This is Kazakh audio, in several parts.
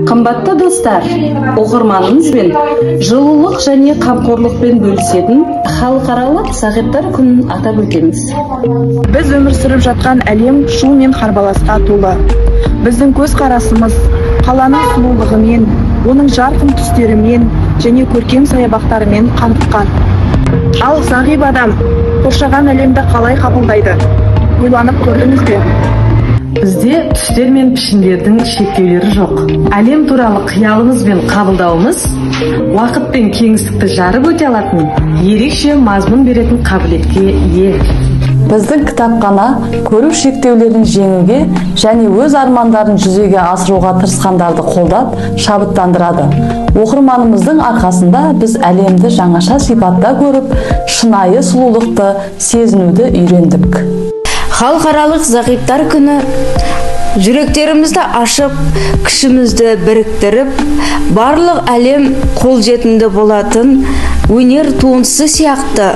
Қымбатты достар, оқырманымызбен жылулық және қамқорлықпен бөлісетін халықаралық зағиптар күнін атап өтеміз. Біз өмір сүріп жатқан әлем шу мен қарбаласқа толы. Біздің көз қарасымыз қаланың сұлулығымен, оның жарқын түстерімен және көркем саябақтарымен қамтылған. Ал зағип адам қоршаған әлемді қалай қабылдайды? Ойланып көрдіңіз бе? Бізде түстер мен пішіндердің шектеулері жоқ. Әлем туралы қиялымыз бен қабылдауымыз уақыт пен кеңістікті жарып өте алатын, ерекше мазмұн беретін қабілетке ие. Біздің кітапхана көру шектеулерін жеңуге және өз армандарын жүзеге асыруға тырысқандарды қолдап, шабыттандырады. Оқырманымыздың арқасында біз әлемді жаңаша сипатта көріп, шынайы сұлулықты сезінуді үйрендік. Халықаралық зағиптар күні жүректерімізді ашып, күшімізді біріктіріп, барлық әлем қолжетімді болатын өнер туындысы сияқты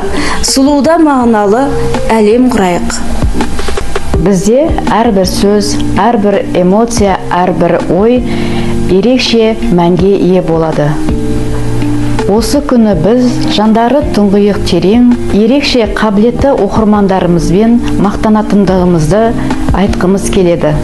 сұлуда мағыналы әлем құрайық. Бізде әрбір сөз, әрбір эмоция, әрбір ой ерекше мәнге ие болады. Осы күні біз жандары тұңғиық терең, ерекше қабілетті оқырмандарымызбен мақтанатындығымызды айтқымыз келеді.